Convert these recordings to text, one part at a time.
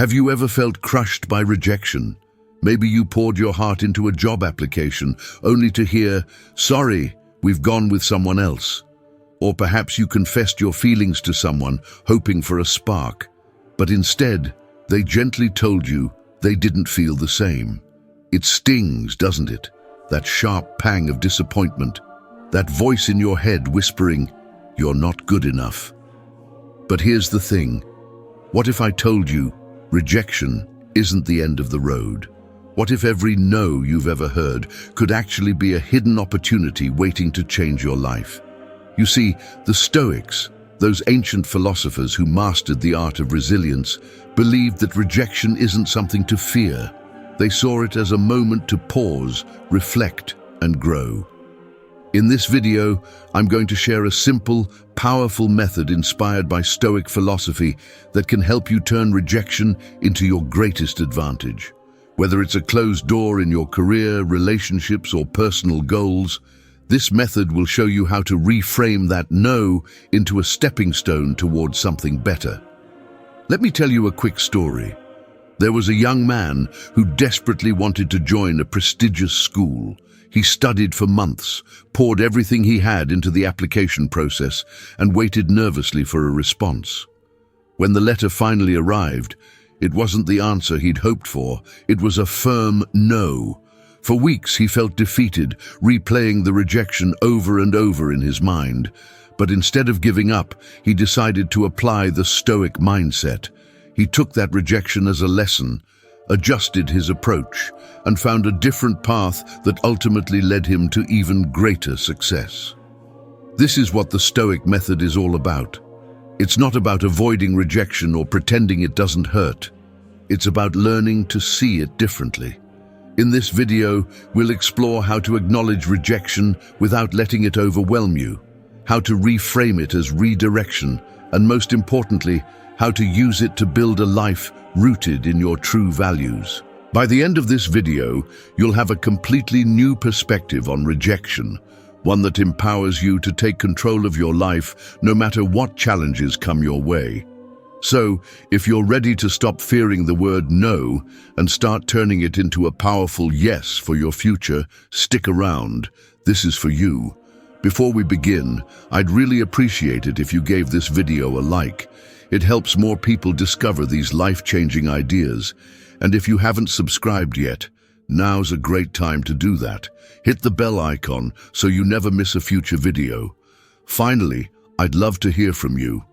Have you ever felt crushed by rejection? Maybe you poured your heart into a job application only to hear, "Sorry, we've gone with someone else." Or perhaps you confessed your feelings to someone, hoping for a spark, but instead, they gently told you they didn't feel the same. It stings, doesn't it? That sharp pang of disappointment, that voice in your head whispering, "You're not good enough." But here's the thing. What if I told you rejection isn't the end of the road? What if every no you've ever heard could actually be a hidden opportunity waiting to change your life? You see, the Stoics, those ancient philosophers who mastered the art of resilience, believed that rejection isn't something to fear. They saw it as a moment to pause, reflect, and grow. In this video, I'm going to share a simple, powerful method inspired by Stoic philosophy that can help you turn rejection into your greatest advantage. Whether it's a closed door in your career, relationships, or personal goals, this method will show you how to reframe that no into a stepping stone towards something better. Let me tell you a quick story. There was a young man who desperately wanted to join a prestigious school. He studied for months, poured everything he had into the application process, and waited nervously for a response. When the letter finally arrived, it wasn't the answer he'd hoped for. It was a firm no. For weeks he felt defeated, replaying the rejection over and over in his mind. But instead of giving up, he decided to apply the Stoic mindset. He took that rejection as a lesson, adjusted his approach, and found a different path that ultimately led him to even greater success. This is what the Stoic method is all about. It's not about avoiding rejection or pretending it doesn't hurt. It's about learning to see it differently. In this video, we'll explore how to acknowledge rejection without letting it overwhelm you, how to reframe it as redirection, and most importantly, how to use it to build a life rooted in your true values. By the end of this video, you'll have a completely new perspective on rejection, one that empowers you to take control of your life no matter what challenges come your way. So, if you're ready to stop fearing the word no and start turning it into a powerful yes for your future, stick around. This is for you. Before we begin, I'd really appreciate it if you gave this video a like. It helps more people discover these life-changing ideas. And if you haven't subscribed yet, now's a great time to do that. Hit the bell icon so you never miss a future video. Finally, I'd love to hear from you.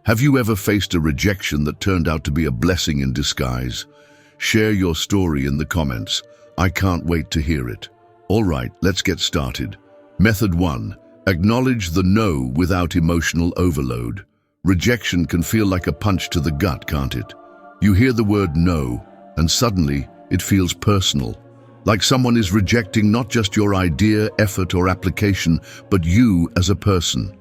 Have you ever faced a rejection that turned out to be a blessing in disguise? Share your story in the comments. I can't wait to hear it. All right, let's get started. Method 1. Acknowledge the no without emotional overload. Rejection can feel like a punch to the gut, can't it? You hear the word no, and suddenly it feels personal. Like someone is rejecting not just your idea, effort, or application, but you as a person.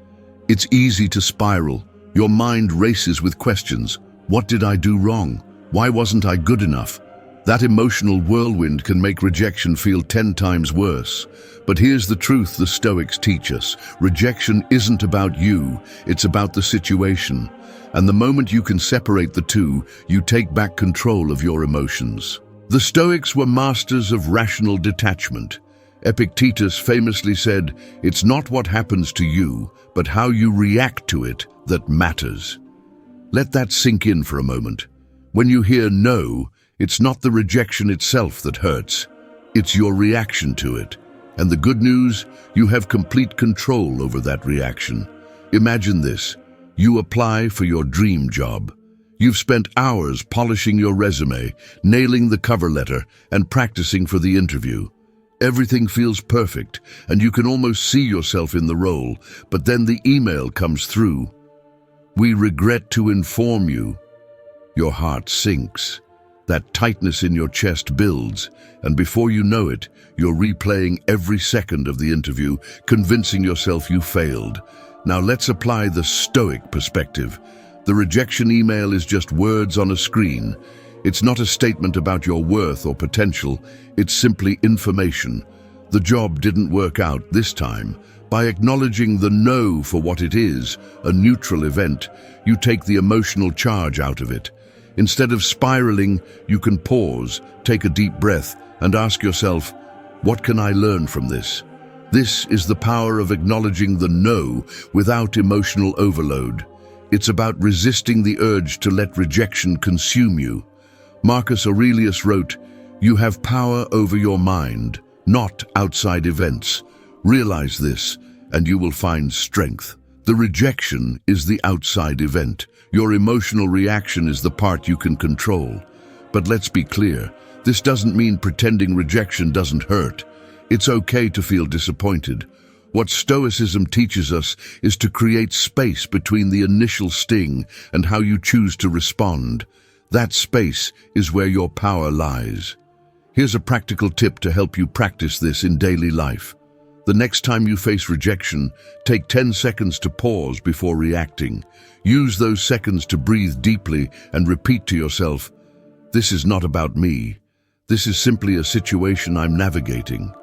It's easy to spiral. Your mind races with questions. What did I do wrong? Why wasn't I good enough? That emotional whirlwind can make rejection feel 10 times worse. But here's the truth the Stoics teach us. Rejection isn't about you, it's about the situation. And the moment you can separate the two, you take back control of your emotions. The Stoics were masters of rational detachment. Epictetus famously said, "It's not what happens to you, but how you react to it that matters." Let that sink in for a moment. When you hear no, it's not the rejection itself that hurts. It's your reaction to it. And the good news, you have complete control over that reaction. Imagine this. You apply for your dream job. You've spent hours polishing your resume, nailing the cover letter, and practicing for the interview. Everything feels perfect, and you can almost see yourself in the role, but then the email comes through. "We regret to inform you." Your heart sinks. That tightness in your chest builds, and before you know it, you're replaying every second of the interview, convincing yourself you failed. Now let's apply the Stoic perspective. The rejection email is just words on a screen. It's not a statement about your worth or potential, it's simply information. The job didn't work out this time. By acknowledging the no for what it is, a neutral event, you take the emotional charge out of it. Instead of spiraling, you can pause, take a deep breath, and ask yourself, what can I learn from this? This is the power of acknowledging the no without emotional overload. It's about resisting the urge to let rejection consume you. Marcus Aurelius wrote, "You have power over your mind, not outside events. Realize this, and you will find strength." The rejection is the outside event. Your emotional reaction is the part you can control. But let's be clear, this doesn't mean pretending rejection doesn't hurt. It's okay to feel disappointed. What Stoicism teaches us is to create space between the initial sting and how you choose to respond. That space is where your power lies. Here's a practical tip to help you practice this in daily life. The next time you face rejection, take 10 seconds to pause before reacting. Use those seconds to breathe deeply and repeat to yourself, "This is not about me. This is simply a situation I'm navigating."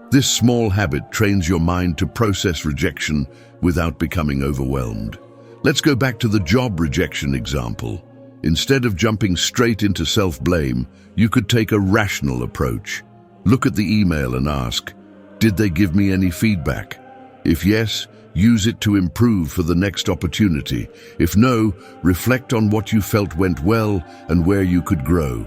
This small habit trains your mind to process rejection without becoming overwhelmed. Let's go back to the job rejection example. Instead of jumping straight into self-blame, you could take a rational approach. Look at the email and ask, did they give me any feedback? If yes, use it to improve for the next opportunity. If no, reflect on what you felt went well and where you could grow.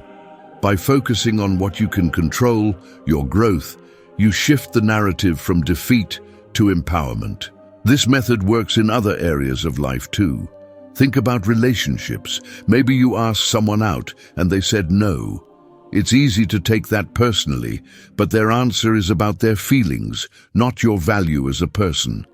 By focusing on what you can control, your growth, you shift the narrative from defeat to empowerment. This method works in other areas of life too. Think about relationships. Maybe you asked someone out and they said no. It's easy to take that personally, but their answer is about their feelings, not your value as a person.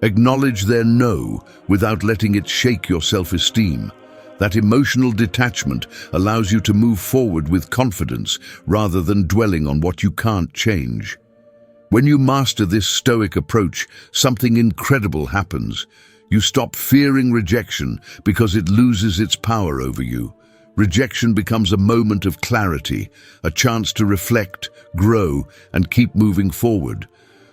Acknowledge their no without letting it shake your self-esteem. That emotional detachment allows you to move forward with confidence rather than dwelling on what you can't change. When you master this stoic approach, something incredible happens. You stop fearing rejection because it loses its power over you. Rejection becomes a moment of clarity, a chance to reflect, grow, and keep moving forward.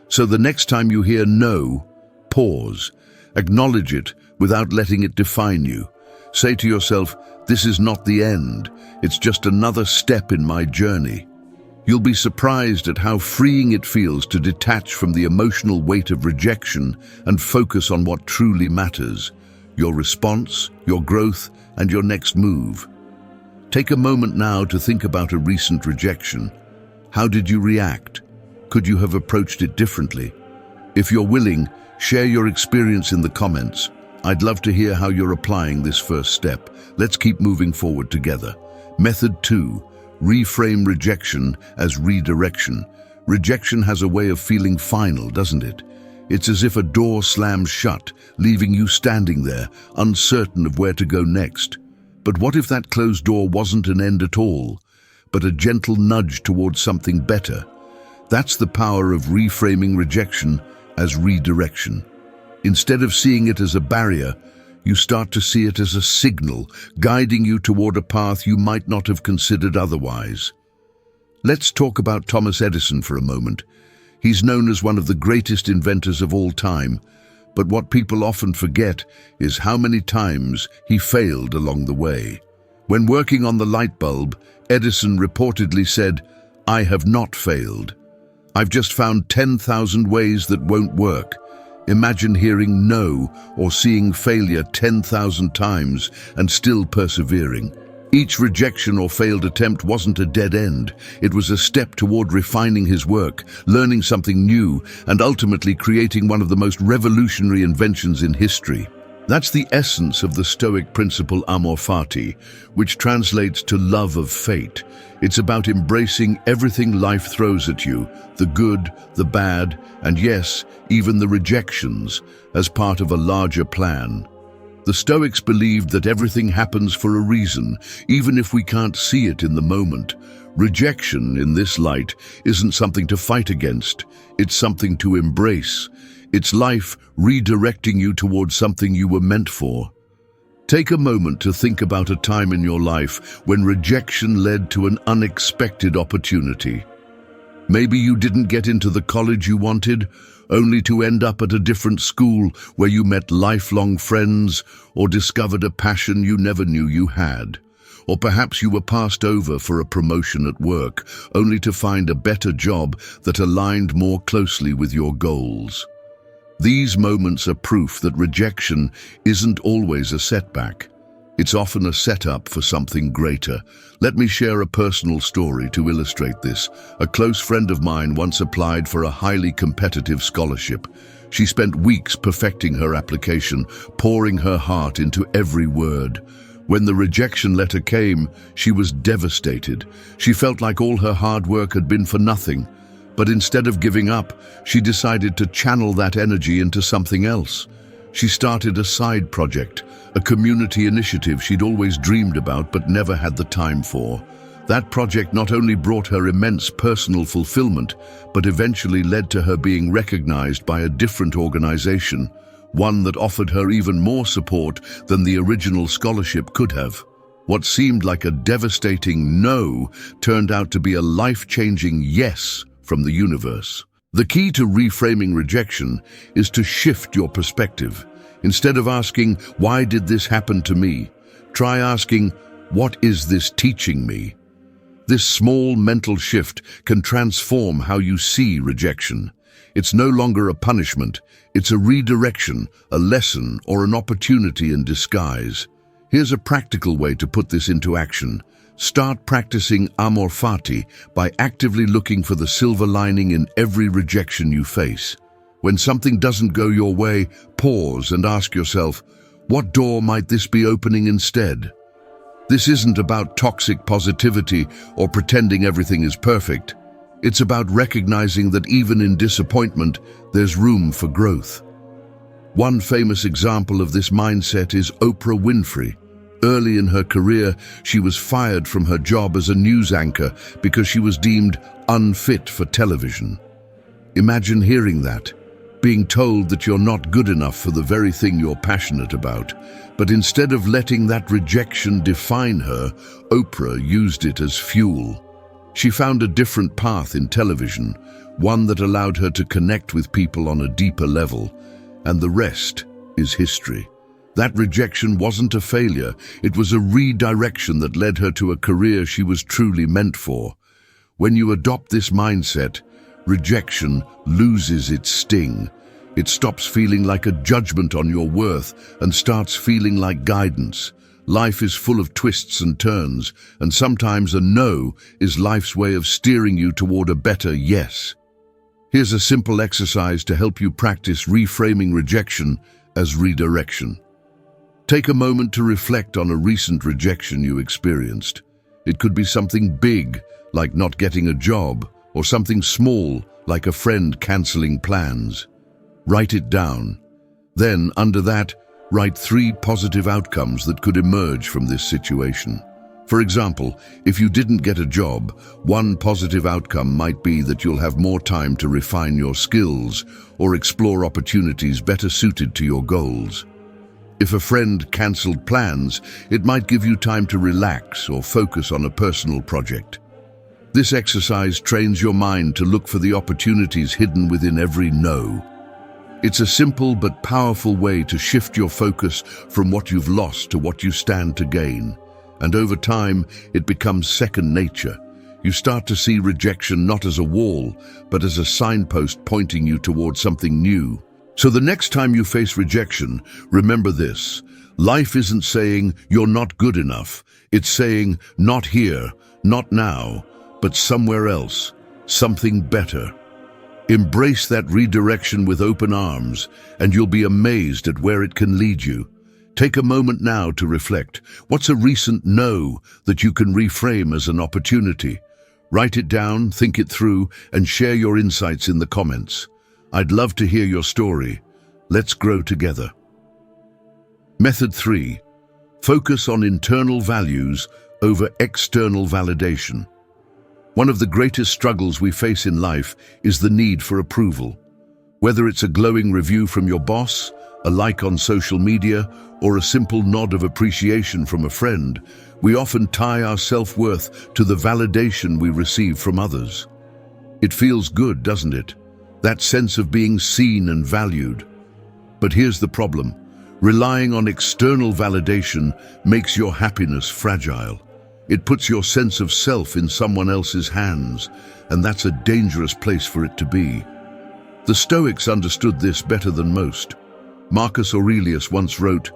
So the next time you hear no, pause. Acknowledge it without letting it define you. Say to yourself, this is not the end. It's just another step in my journey. You'll be surprised at how freeing it feels to detach from the emotional weight of rejection and focus on what truly matters, your response, your growth, and your next move. Take a moment now to think about a recent rejection. How did you react? Could you have approached it differently? If you're willing, share your experience in the comments. I'd love to hear how you're applying this first step. Let's keep moving forward together. Method 2. Reframe rejection as redirection. Rejection has a way of feeling final, doesn't it? It's as if a door slams shut, leaving you standing there, uncertain of where to go next. But what if that closed door wasn't an end at all, but a gentle nudge towards something better? That's the power of reframing rejection as redirection. Instead of seeing it as a barrier, you start to see it as a signal, guiding you toward a path you might not have considered otherwise. Let's talk about Thomas Edison for a moment. He's known as one of the greatest inventors of all time, but what people often forget is how many times he failed along the way. When working on the light bulb, Edison reportedly said, "I have not failed. I've just found 10,000 ways that won't work." Imagine hearing no or seeing failure 10,000 times and still persevering. Each rejection or failed attempt wasn't a dead end. It was a step toward refining his work, learning something new, and ultimately creating one of the most revolutionary inventions in history. That's the essence of the Stoic principle amor fati, which translates to love of fate. It's about embracing everything life throws at you, the good, the bad, and yes, even the rejections, as part of a larger plan. The Stoics believed that everything happens for a reason, even if we can't see it in the moment. Rejection, in this light, isn't something to fight against. It's something to embrace. It's life redirecting you towards something you were meant for. Take a moment to think about a time in your life when rejection led to an unexpected opportunity. Maybe you didn't get into the college you wanted, only to end up at a different school where you met lifelong friends or discovered a passion you never knew you had. Or perhaps you were passed over for a promotion at work, only to find a better job that aligned more closely with your goals. These moments are proof that rejection isn't always a setback. It's often a setup for something greater. Let me share a personal story to illustrate this. A close friend of mine once applied for a highly competitive scholarship. She spent weeks perfecting her application, pouring her heart into every word. When the rejection letter came, she was devastated. She felt like all her hard work had been for nothing. But instead of giving up, she decided to channel that energy into something else. She started a side project, a community initiative she'd always dreamed about but never had the time for. That project not only brought her immense personal fulfillment, but eventually led to her being recognized by a different organization, one that offered her even more support than the original scholarship could have. What seemed like a devastating no turned out to be a life-changing yes from the universe. The key to reframing rejection is to shift your perspective. Instead of asking, "Why did this happen to me?" try asking, "What is this teaching me?" This small mental shift can transform how you see rejection. It's no longer a punishment, it's a redirection, a lesson, or an opportunity in disguise. Here's a practical way to put this into action. Start practicing amor fati by actively looking for the silver lining in every rejection you face. When something doesn't go your way, pause and ask yourself, what door might this be opening instead? This isn't about toxic positivity or pretending everything is perfect. It's about recognizing that even in disappointment, there's room for growth. One famous example of this mindset is Oprah Winfrey. Early in her career, she was fired from her job as a news anchor because she was deemed unfit for television. Imagine hearing that, being told that you're not good enough for the very thing you're passionate about. But instead of letting that rejection define her, Oprah used it as fuel. She found a different path in television, one that allowed her to connect with people on a deeper level, and the rest is history. That rejection wasn't a failure, it was a redirection that led her to a career she was truly meant for. When you adopt this mindset, rejection loses its sting. It stops feeling like a judgment on your worth and starts feeling like guidance. Life is full of twists and turns, and sometimes a no is life's way of steering you toward a better yes. Here's a simple exercise to help you practice reframing rejection as redirection. Take a moment to reflect on a recent rejection you experienced. It could be something big, like not getting a job, or something small, like a friend canceling plans. Write it down. Then, under that, write 3 positive outcomes that could emerge from this situation. For example, if you didn't get a job, one positive outcome might be that you'll have more time to refine your skills or explore opportunities better suited to your goals. If a friend cancelled plans, it might give you time to relax or focus on a personal project. This exercise trains your mind to look for the opportunities hidden within every no. It's a simple but powerful way to shift your focus from what you've lost to what you stand to gain. And over time, it becomes second nature. You start to see rejection not as a wall, but as a signpost pointing you towards something new. So the next time you face rejection, remember this. Life isn't saying you're not good enough. It's saying not here, not now, but somewhere else, something better. Embrace that redirection with open arms, and you'll be amazed at where it can lead you. Take a moment now to reflect. What's a recent no that you can reframe as an opportunity? Write it down, think it through, and share your insights in the comments. I'd love to hear your story. Let's grow together. Method 3. Focus on internal values over external validation. One of the greatest struggles we face in life is the need for approval. Whether it's a glowing review from your boss, a like on social media, or a simple nod of appreciation from a friend, we often tie our self-worth to the validation we receive from others. It feels good, doesn't it? That sense of being seen and valued. But here's the problem. Relying on external validation makes your happiness fragile. It puts your sense of self in someone else's hands, and that's a dangerous place for it to be. The Stoics understood this better than most. Marcus Aurelius once wrote,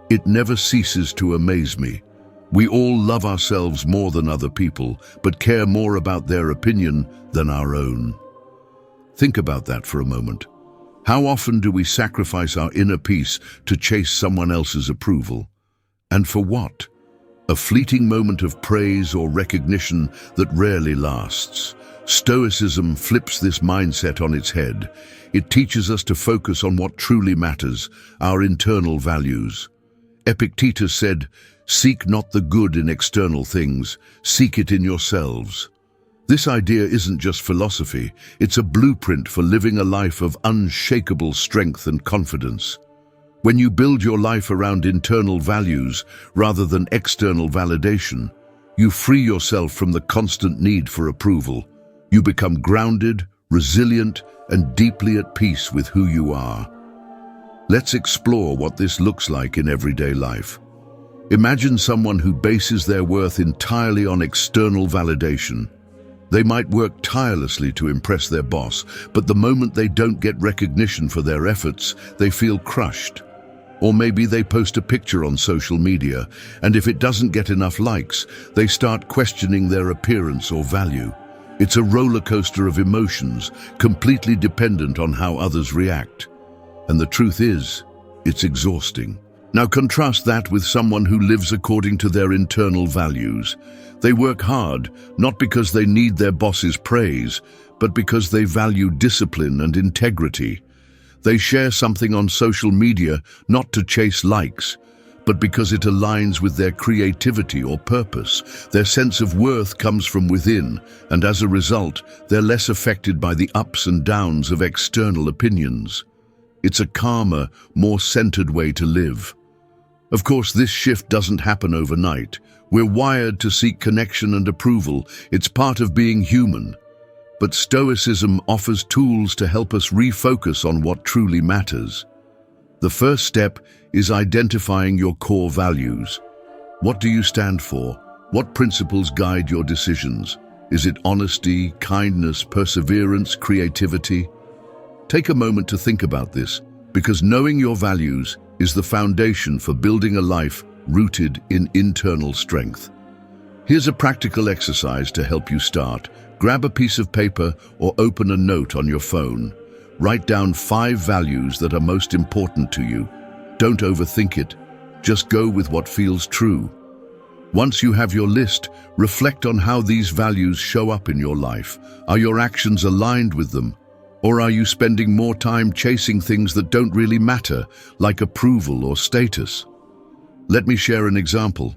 "It never ceases to amaze me. We all love ourselves more than other people, but care more about their opinion than our own." Think about that for a moment. How often do we sacrifice our inner peace to chase someone else's approval? And for what? A fleeting moment of praise or recognition that rarely lasts. Stoicism flips this mindset on its head. It teaches us to focus on what truly matters, our internal values. Epictetus said, "Seek not the good in external things, seek it in yourselves." This idea isn't just philosophy, it's a blueprint for living a life of unshakable strength and confidence. When you build your life around internal values rather than external validation, you free yourself from the constant need for approval. You become grounded, resilient, and deeply at peace with who you are. Let's explore what this looks like in everyday life. Imagine someone who bases their worth entirely on external validation. They might work tirelessly to impress their boss, but the moment they don't get recognition for their efforts, they feel crushed. Or maybe they post a picture on social media, and if it doesn't get enough likes, they start questioning their appearance or value. It's a roller coaster of emotions, completely dependent on how others react. And the truth is, it's exhausting. Now contrast that with someone who lives according to their internal values. They work hard, not because they need their boss's praise, but because they value discipline and integrity. They share something on social media not to chase likes, but because it aligns with their creativity or purpose. Their sense of worth comes from within, and as a result, they're less affected by the ups and downs of external opinions. It's a calmer, more centered way to live. Of course, this shift doesn't happen overnight. We're wired to seek connection and approval. It's part of being human. But Stoicism offers tools to help us refocus on what truly matters. The first step is identifying your core values. What do you stand for? What principles guide your decisions? Is it honesty, kindness, perseverance, creativity? Take a moment to think about this, because knowing your values is the foundation for building a life rooted in internal strength. Here's a practical exercise to help you start. Grab a piece of paper or open a note on your phone. Write down 5 values that are most important to you. Don't overthink it. Just go with what feels true. Once you have your list, reflect on how these values show up in your life. Are your actions aligned with them? Or are you spending more time chasing things that don't really matter, like approval or status? Let me share an example.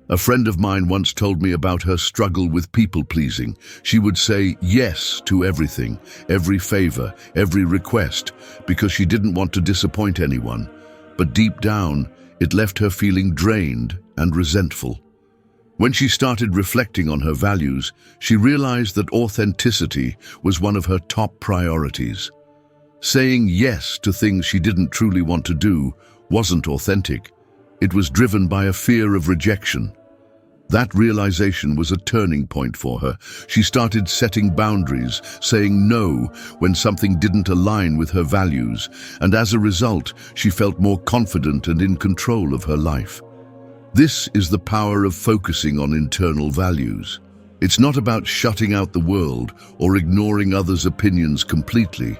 A friend of mine once told me about her struggle with people-pleasing. She would say yes to everything, every favor, every request, because she didn't want to disappoint anyone. But deep down, it left her feeling drained and resentful. When she started reflecting on her values, she realized that authenticity was one of her top priorities. Saying yes to things she didn't truly want to do wasn't authentic. It was driven by a fear of rejection. That realization was a turning point for her. She started setting boundaries, saying no when something didn't align with her values, and as a result, she felt more confident and in control of her life. This is the power of focusing on internal values. It's not about shutting out the world or ignoring others' opinions completely.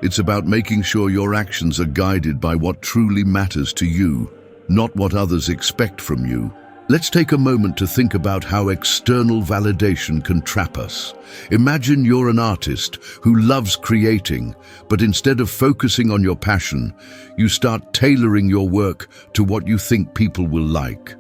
It's about making sure your actions are guided by what truly matters to you, not what others expect from you. Let's take a moment to think about how external validation can trap us. Imagine you're an artist who loves creating, but instead of focusing on your passion, you start tailoring your work to what you think people will like.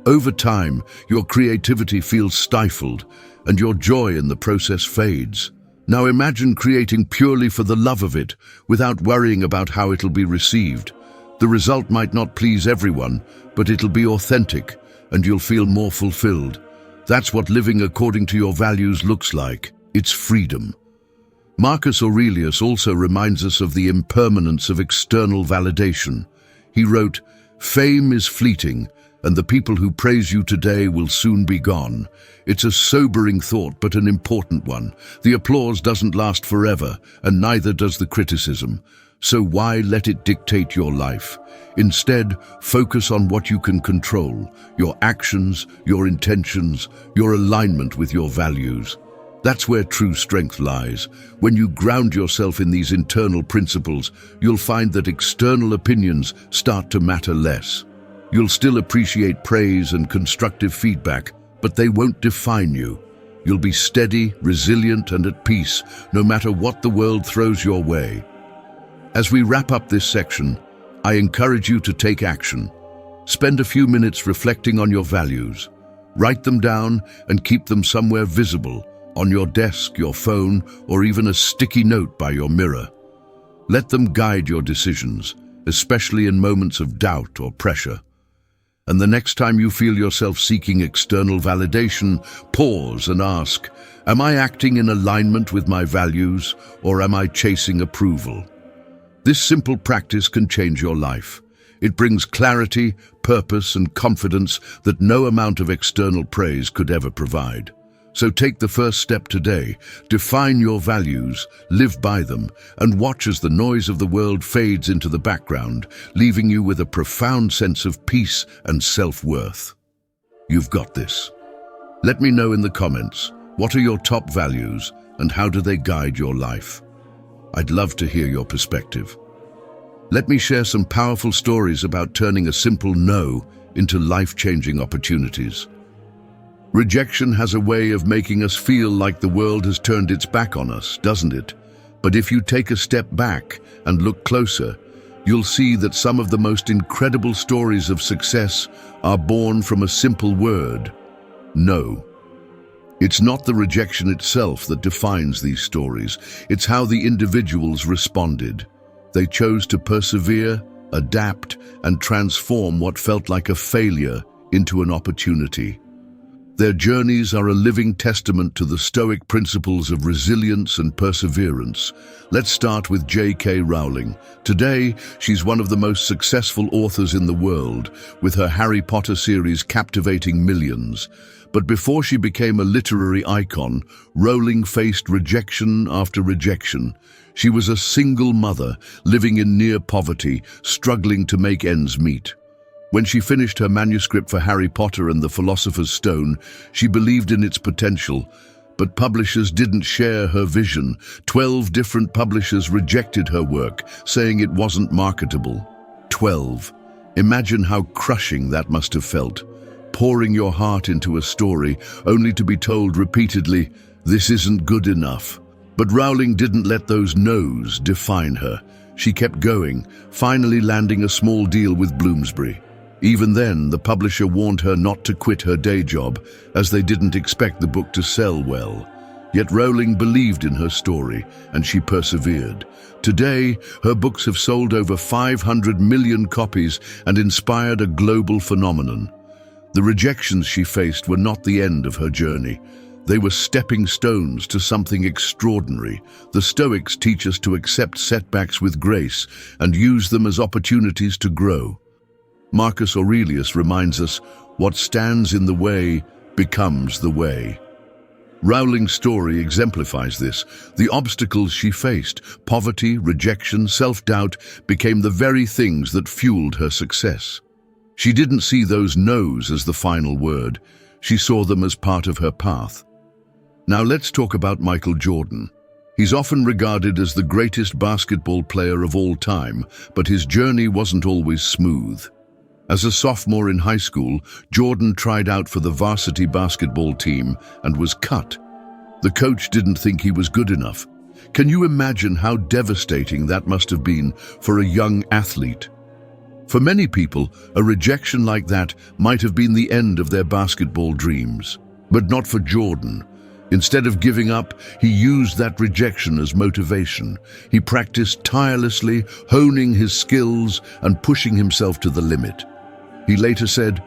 Over time, your creativity feels stifled, and your joy in the process fades. Now imagine creating purely for the love of it, without worrying about how it'll be received. The result might not please everyone, but it'll be authentic, and you'll feel more fulfilled. That's what living according to your values looks like. It's freedom. Marcus Aurelius also reminds us of the impermanence of external validation. He wrote, "Fame is fleeting, and the people who praise you today will soon be gone. It's a sobering thought, but an important one. The applause doesn't last forever, and neither does the criticism. So why let it dictate your life? Instead, focus on what you can control: your actions, your intentions, your alignment with your values. That's where true strength lies. When you ground yourself in these internal principles, you'll find that external opinions start to matter less. You'll still appreciate praise and constructive feedback, but they won't define you. You'll be steady, resilient, and at peace, no matter what the world throws your way. As we wrap up this section, I encourage you to take action. Spend a few minutes reflecting on your values. Write them down and keep them somewhere visible, on your desk, your phone, or even a sticky note by your mirror. Let them guide your decisions, especially in moments of doubt or pressure. And the next time you feel yourself seeking external validation, pause and ask, am I acting in alignment with my values, or am I chasing approval? This simple practice can change your life. It brings clarity, purpose, and confidence that no amount of external praise could ever provide. So take the first step today. Define your values, live by them, and watch as the noise of the world fades into the background, leaving you with a profound sense of peace and self-worth. You've got this. Let me know in the comments, what are your top values and how do they guide your life? I'd love to hear your perspective. Let me share some powerful stories about turning a simple no into life-changing opportunities. Rejection has a way of making us feel like the world has turned its back on us, doesn't it? But if you take a step back and look closer, you'll see that some of the most incredible stories of success are born from a simple word: no. It's not the rejection itself that defines these stories, it's how the individuals responded. They chose to persevere, adapt, and transform what felt like a failure into an opportunity. Their journeys are a living testament to the Stoic principles of resilience and perseverance. Let's start with J.K. Rowling. Today, she's one of the most successful authors in the world, with her Harry Potter series captivating millions. But before she became a literary icon, Rowling faced rejection after rejection. She was a single mother, living in near poverty, struggling to make ends meet. When she finished her manuscript for Harry Potter and the Philosopher's Stone, she believed in its potential, but publishers didn't share her vision. 12 different publishers rejected her work, saying it wasn't marketable. 12. Imagine how crushing that must have felt. Pouring your heart into a story, only to be told repeatedly, this isn't good enough. But Rowling didn't let those no's define her. She kept going, finally landing a small deal with Bloomsbury. Even then, the publisher warned her not to quit her day job, as they didn't expect the book to sell well. Yet Rowling believed in her story, and she persevered. Today, her books have sold over 500 million copies and inspired a global phenomenon. The rejections she faced were not the end of her journey. They were stepping stones to something extraordinary. The Stoics teach us to accept setbacks with grace and use them as opportunities to grow. Marcus Aurelius reminds us, what stands in the way becomes the way. Rowling's story exemplifies this. The obstacles she faced, poverty, rejection, self-doubt, became the very things that fueled her success. She didn't see those no's as the final word. She saw them as part of her path. Now let's talk about Michael Jordan. He's often regarded as the greatest basketball player of all time, but his journey wasn't always smooth. As a sophomore in high school, Jordan tried out for the varsity basketball team and was cut. The coach didn't think he was good enough. Can you imagine how devastating that must have been for a young athlete? For many people, a rejection like that might have been the end of their basketball dreams. But not for Jordan. Instead of giving up, he used that rejection as motivation. He practiced tirelessly, honing his skills and pushing himself to the limit. He later said,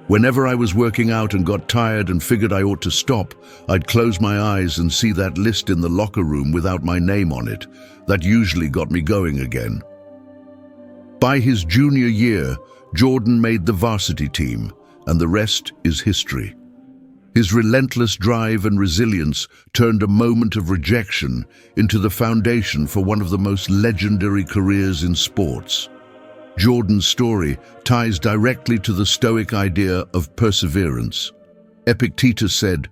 "Whenever I was working out and got tired and figured I ought to stop, I'd close my eyes and see that list in the locker room without my name on it. That usually got me going again." By his junior year, Jordan made the varsity team. and the rest is history. His relentless drive and resilience turned a moment of rejection into the foundation for one of the most legendary careers in sports. Jordan's story ties directly to the Stoic idea of perseverance. Epictetus said,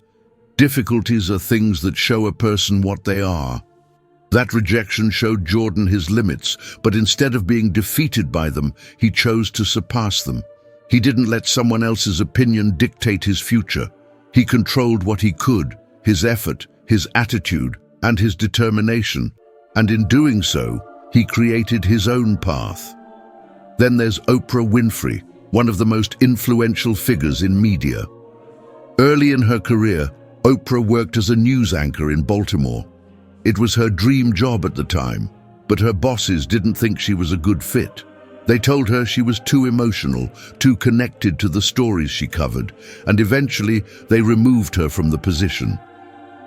"Difficulties are things that show a person what they are." That rejection showed Jordan his limits, but instead of being defeated by them, he chose to surpass them. He didn't let someone else's opinion dictate his future. He controlled what he could, his effort, his attitude, and his determination, and in doing so, he created his own path. Then there's Oprah Winfrey, one of the most influential figures in media. Early in her career, Oprah worked as a news anchor in Baltimore. It was her dream job at the time, but her bosses didn't think she was a good fit. They told her she was too emotional, too connected to the stories she covered, and eventually they removed her from the position.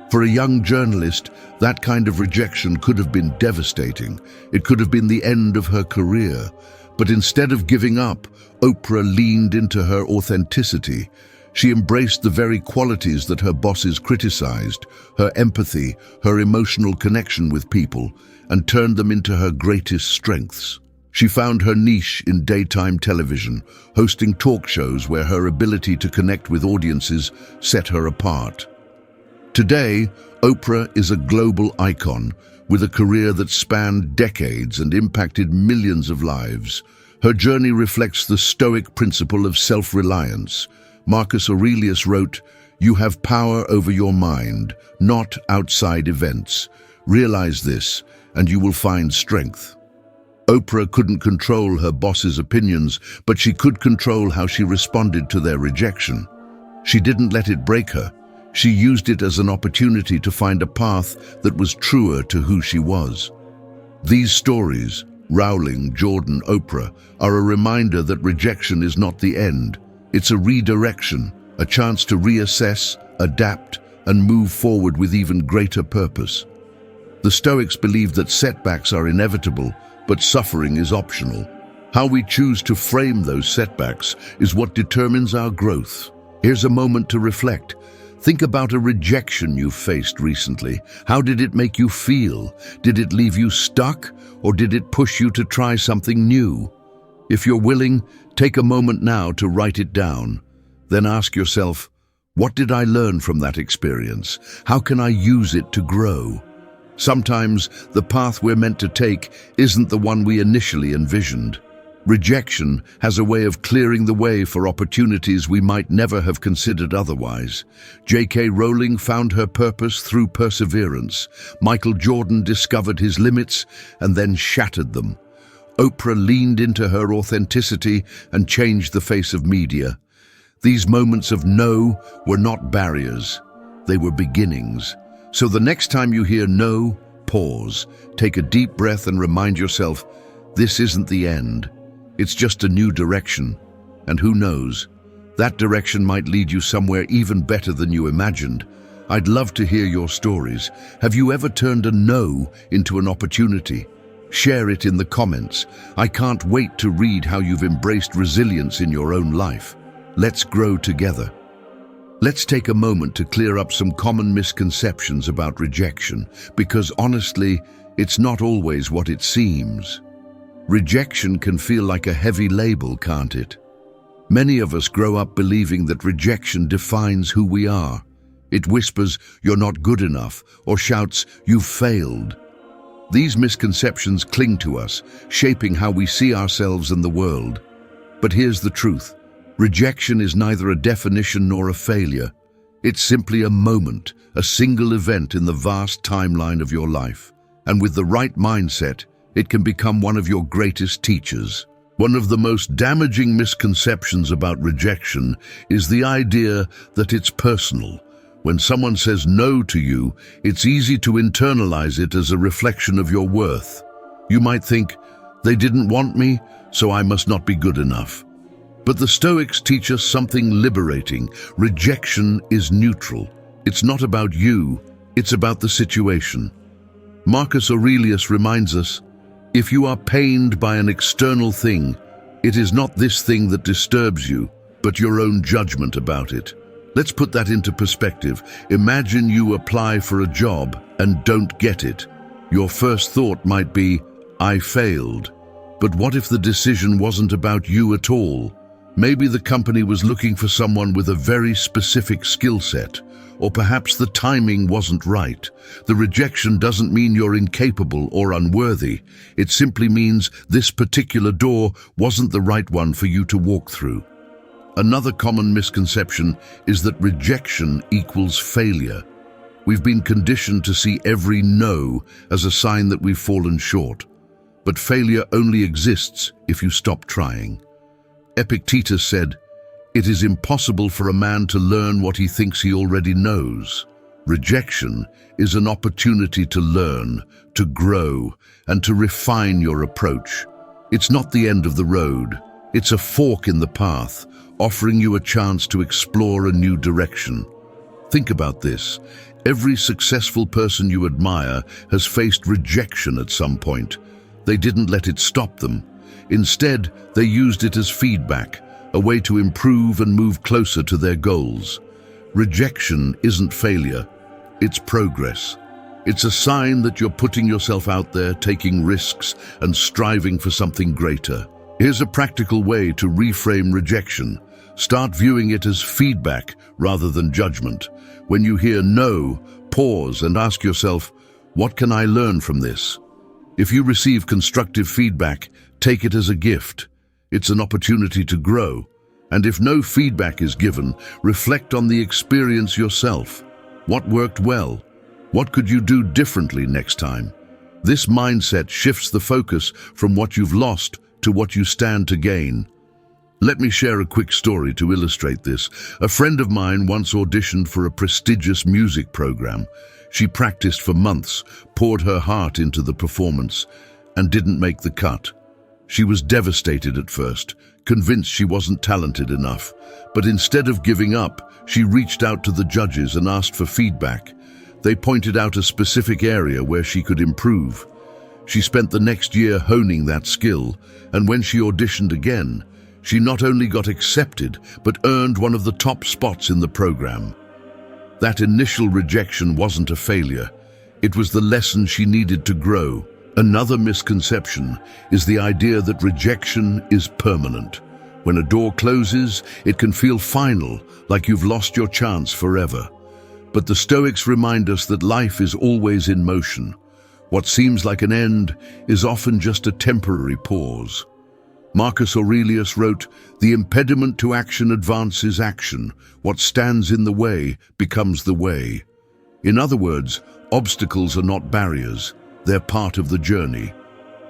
For a young journalist, that kind of rejection could have been devastating. It could have been the end of her career. But instead of giving up, Oprah leaned into her authenticity. She embraced the very qualities that her bosses criticized, her empathy, her emotional connection with people, and turned them into her greatest strengths. She found her niche in daytime television, hosting talk shows where her ability to connect with audiences set her apart. Today, Oprah is a global icon, with a career that spanned decades and impacted millions of lives. Her journey reflects the Stoic principle of self-reliance. Marcus Aurelius wrote, "You have power over your mind, not outside events. Realize this, and you will find strength." Oprah couldn't control her boss's opinions, but she could control how she responded to their rejection. She didn't let it break her. She used it as an opportunity to find a path that was truer to who she was. These stories, Rowling, Jordan, Oprah, are a reminder that rejection is not the end. It's a redirection, a chance to reassess, adapt, and move forward with even greater purpose. The Stoics believed that setbacks are inevitable, but suffering is optional. How we choose to frame those setbacks is what determines our growth. Here's a moment to reflect. Think about a rejection you faced recently. How did it make you feel? Did it leave you stuck, or did it push you to try something new? If you're willing, take a moment now to write it down. Then ask yourself, what did I learn from that experience? How can I use it to grow? Sometimes the path we're meant to take isn't the one we initially envisioned. Rejection has a way of clearing the way for opportunities we might never have considered otherwise. J.K. Rowling found her purpose through perseverance. Michael Jordan discovered his limits and then shattered them. Oprah leaned into her authenticity and changed the face of media. These moments of no were not barriers. They were beginnings. So the next time you hear no, pause, take a deep breath and remind yourself, this isn't the end. It's just a new direction. And who knows, that direction might lead you somewhere even better than you imagined. I'd love to hear your stories. Have you ever turned a no into an opportunity? Share it in the comments. I can't wait to read how you've embraced resilience in your own life. Let's grow together. Let's take a moment to clear up some common misconceptions about rejection, because honestly, it's not always what it seems. Rejection can feel like a heavy label, can't it? Many of us grow up believing that rejection defines who we are. It whispers, "You're not good enough," or shouts, "You've failed." These misconceptions cling to us, shaping how we see ourselves and the world. But here's the truth. Rejection is neither a definition nor a failure. It's simply a moment, a single event in the vast timeline of your life. And with the right mindset, it can become one of your greatest teachers. One of the most damaging misconceptions about rejection is the idea that it's personal. When someone says no to you, it's easy to internalize it as a reflection of your worth. You might think, they didn't want me, so I must not be good enough. But the Stoics teach us something liberating. Rejection is neutral. It's not about you, it's about the situation. Marcus Aurelius reminds us, if you are pained by an external thing, it is not this thing that disturbs you, but your own judgment about it. Let's put that into perspective. Imagine you apply for a job and don't get it. Your first thought might be, I failed. But what if the decision wasn't about you at all? Maybe the company was looking for someone with a very specific skill set, or perhaps the timing wasn't right. The rejection doesn't mean you're incapable or unworthy. It simply means this particular door wasn't the right one for you to walk through. Another common misconception is that rejection equals failure. We've been conditioned to see every no as a sign that we've fallen short. But failure only exists if you stop trying. Epictetus said, "It is impossible for a man to learn what he thinks he already knows." Rejection is an opportunity to learn, to grow, and to refine your approach. It's not the end of the road. It's a fork in the path, offering you a chance to explore a new direction. Think about this. Every successful person you admire has faced rejection at some point. They didn't let it stop them. Instead, they used it as feedback, a way to improve and move closer to their goals. Rejection isn't failure, it's progress. It's a sign that you're putting yourself out there, taking risks, and striving for something greater. Here's a practical way to reframe rejection. Start viewing it as feedback rather than judgment. When you hear no, pause and ask yourself, what can I learn from this? If you receive constructive feedback, take it as a gift. It's an opportunity to grow. And if no feedback is given, reflect on the experience yourself. What worked well? What could you do differently next time? This mindset shifts the focus from what you've lost to what you stand to gain. Let me share a quick story to illustrate this. A friend of mine once auditioned for a prestigious music program. She practiced for months, poured her heart into the performance, and didn't make the cut. She was devastated at first, convinced she wasn't talented enough. But instead of giving up, she reached out to the judges and asked for feedback. They pointed out a specific area where she could improve. She spent the next year honing that skill, and when she auditioned again, she not only got accepted, but earned one of the top spots in the program. That initial rejection wasn't a failure. It was the lesson she needed to grow. Another misconception is the idea that rejection is permanent. When a door closes, it can feel final, like you've lost your chance forever. But the Stoics remind us that life is always in motion. What seems like an end is often just a temporary pause. Marcus Aurelius wrote, "The impediment to action advances action. What stands in the way becomes the way." In other words, obstacles are not barriers, they're part of the journey.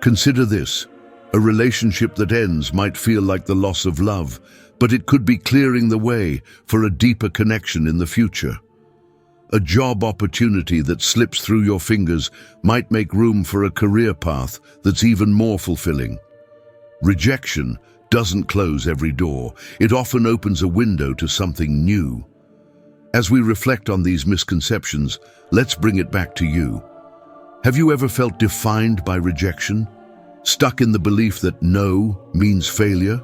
Consider this. A relationship that ends might feel like the loss of love, but it could be clearing the way for a deeper connection in the future. A job opportunity that slips through your fingers might make room for a career path that's even more fulfilling. Rejection doesn't close every door. It often opens a window to something new. As we reflect on these misconceptions, let's bring it back to you. Have you ever felt defined by rejection? Stuck in the belief that no means failure?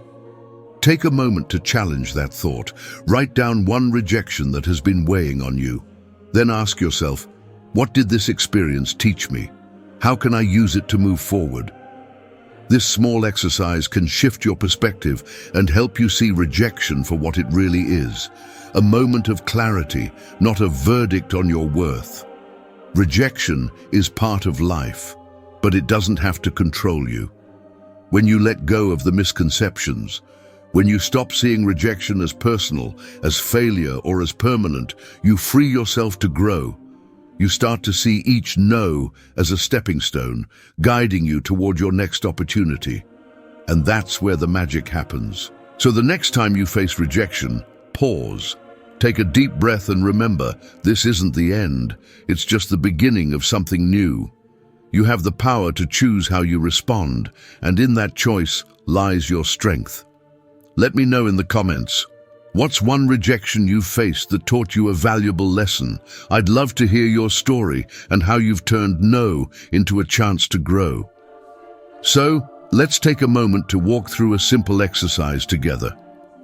Take a moment to challenge that thought. Write down one rejection that has been weighing on you. Then ask yourself, what did this experience teach me? How can I use it to move forward? This small exercise can shift your perspective and help you see rejection for what it really is, a moment of clarity, not a verdict on your worth. Rejection is part of life, but it doesn't have to control you. When you let go of the misconceptions, when you stop seeing rejection as personal, as failure, or as permanent, you free yourself to grow. You start to see each no as a stepping stone, guiding you toward your next opportunity. And that's where the magic happens. So the next time you face rejection, pause. Take a deep breath and remember, this isn't the end. It's just the beginning of something new. You have the power to choose how you respond, and in that choice lies your strength. Let me know in the comments. What's one rejection you've faced that taught you a valuable lesson? I'd love to hear your story and how you've turned no into a chance to grow. So, let's take a moment to walk through a simple exercise together.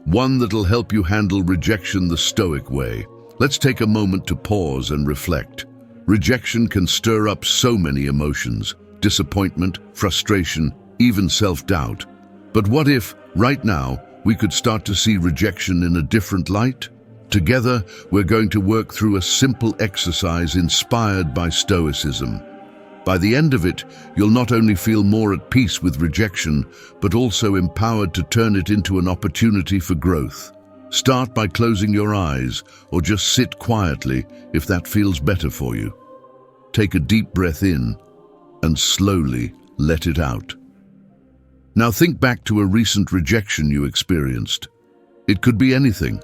one that'll help you handle rejection the Stoic way. Let's take a moment to pause and reflect. Rejection can stir up so many emotions: disappointment, frustration, even self-doubt. But what if, right now, we could start to see rejection in a different light? Together, we're going to work through a simple exercise inspired by Stoicism. By the end of it, you'll not only feel more at peace with rejection, but also empowered to turn it into an opportunity for growth. Start by closing your eyes, or just sit quietly if that feels better for you. Take a deep breath in, and slowly let it out. Now think back to a recent rejection you experienced. It could be anything: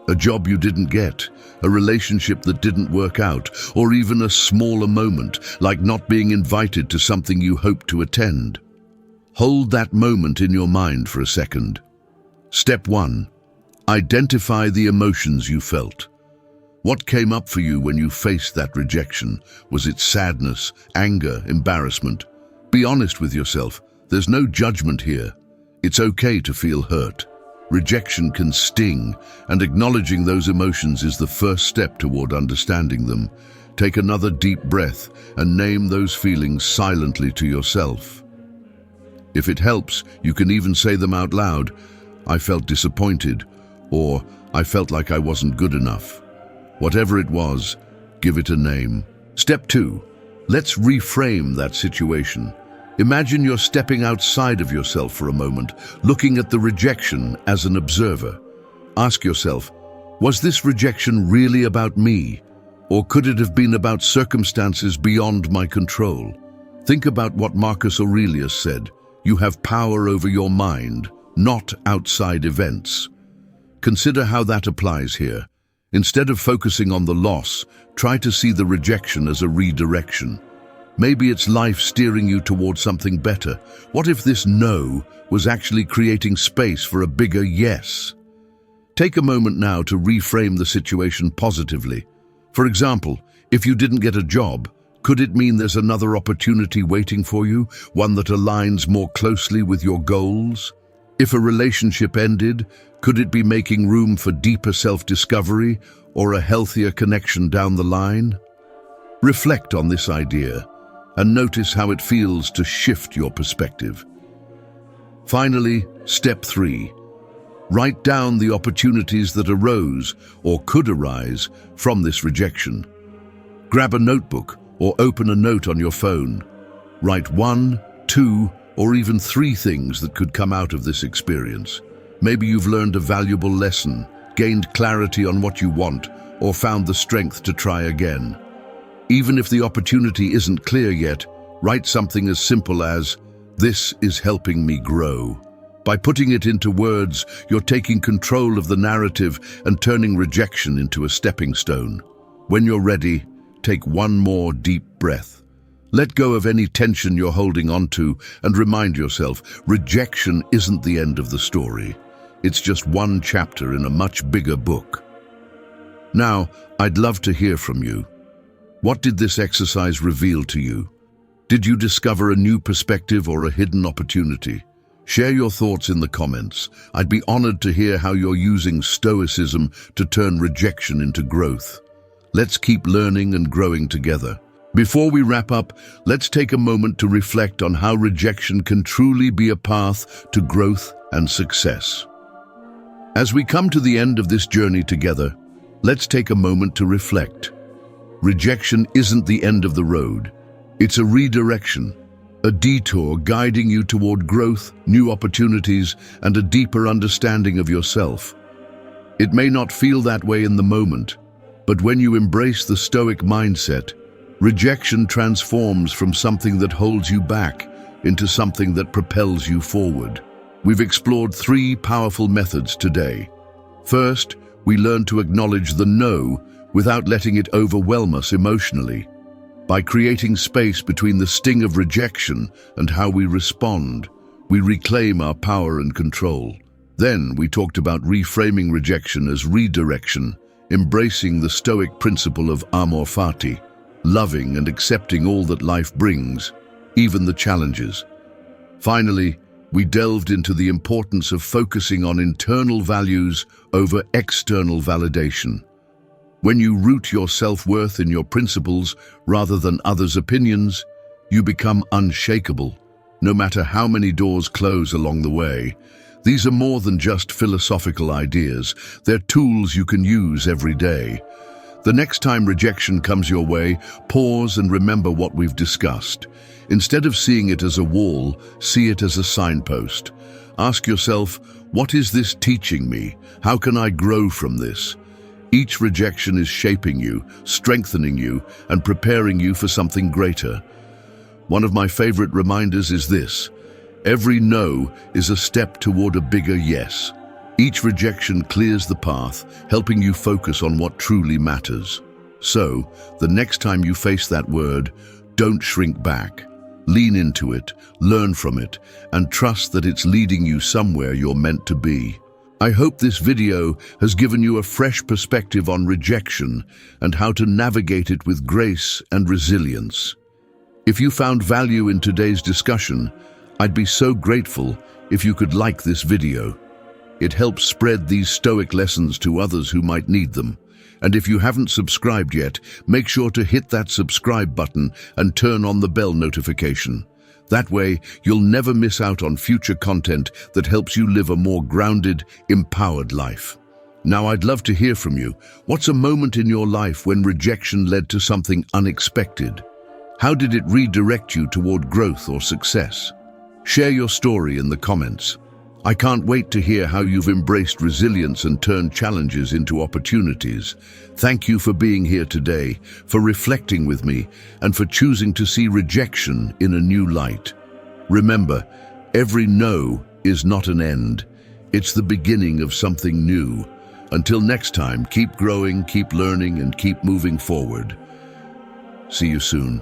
a job you didn't get, a relationship that didn't work out, or even a smaller moment, like not being invited to something you hoped to attend. Hold that moment in your mind for a second. Step 1. Identify the emotions you felt. What came up for you when you faced that rejection? Was it sadness, anger, embarrassment? Be honest with yourself. There's no judgment here. It's okay to feel hurt. Rejection can sting, and acknowledging those emotions is the first step toward understanding them. Take another deep breath and name those feelings silently to yourself. If it helps, you can even say them out loud. I felt disappointed, or I felt like I wasn't good enough. Whatever it was, give it a name. Step 2. Let's reframe that situation. Imagine you're stepping outside of yourself for a moment, looking at the rejection as an observer. Ask yourself, was this rejection really about me? Or could it have been about circumstances beyond my control? Think about what Marcus Aurelius said: you have power over your mind, not outside events. Consider how that applies here. Instead of focusing on the loss, try to see the rejection as a redirection. Maybe it's life steering you towards something better. What if this no was actually creating space for a bigger yes? Take a moment now to reframe the situation positively. For example, if you didn't get a job, could it mean there's another opportunity waiting for you, one that aligns more closely with your goals? If a relationship ended, could it be making room for deeper self-discovery or a healthier connection down the line? Reflect on this idea and notice how it feels to shift your perspective. Finally, step 3. Write down the opportunities that arose or could arise from this rejection. Grab a notebook or open a note on your phone. Write 1, 2, or even 3 things that could come out of this experience. Maybe you've learned a valuable lesson, gained clarity on what you want, or found the strength to try again. Even if the opportunity isn't clear yet, write something as simple as, "This is helping me grow." By putting it into words, you're taking control of the narrative and turning rejection into a stepping stone. When you're ready, take one more deep breath. Let go of any tension you're holding onto and remind yourself, rejection isn't the end of the story. It's just one chapter in a much bigger book. Now, I'd love to hear from you. What did this exercise reveal to you? Did you discover a new perspective or a hidden opportunity? Share your thoughts in the comments. I'd be honored to hear how you're using Stoicism to turn rejection into growth. Let's keep learning and growing together. Before we wrap up, let's take a moment to reflect on how rejection can truly be a path to growth and success. As we come to the end of this journey together, let's take a moment to reflect. Rejection isn't the end of the road. It's a redirection, a detour guiding you toward growth, new opportunities, and a deeper understanding of yourself. It may not feel that way in the moment, but when you embrace the Stoic mindset, rejection transforms from something that holds you back into something that propels you forward. We've explored 3 powerful methods today. First, we learn to acknowledge the no without letting it overwhelm us emotionally. By creating space between the sting of rejection and how we respond, we reclaim our power and control. Then we talked about reframing rejection as redirection, embracing the Stoic principle of amor fati, loving and accepting all that life brings, even the challenges. Finally, we delved into the importance of focusing on internal values over external validation. When you root your self-worth in your principles rather than others' opinions, you become unshakable, no matter how many doors close along the way. These are more than just philosophical ideas. They're tools you can use every day. The next time rejection comes your way, pause and remember what we've discussed. Instead of seeing it as a wall, see it as a signpost. Ask yourself, what is this teaching me? How can I grow from this? Each rejection is shaping you, strengthening you, and preparing you for something greater. One of my favorite reminders is this: every no is a step toward a bigger yes. Each rejection clears the path, helping you focus on what truly matters. So, the next time you face that word, don't shrink back. Lean into it, learn from it, and trust that it's leading you somewhere you're meant to be. I hope this video has given you a fresh perspective on rejection and how to navigate it with grace and resilience. If you found value in today's discussion, I'd be so grateful if you could like this video. It helps spread these Stoic lessons to others who might need them. And if you haven't subscribed yet, make sure to hit that subscribe button and turn on the bell notification. That way, you'll never miss out on future content that helps you live a more grounded, empowered life. Now, I'd love to hear from you. What's a moment in your life when rejection led to something unexpected? How did it redirect you toward growth or success? Share your story in the comments. I can't wait to hear how you've embraced resilience and turned challenges into opportunities. Thank you for being here today, for reflecting with me, and for choosing to see rejection in a new light. Remember, every no is not an end. It's the beginning of something new. Until next time, keep growing, keep learning, and keep moving forward. See you soon.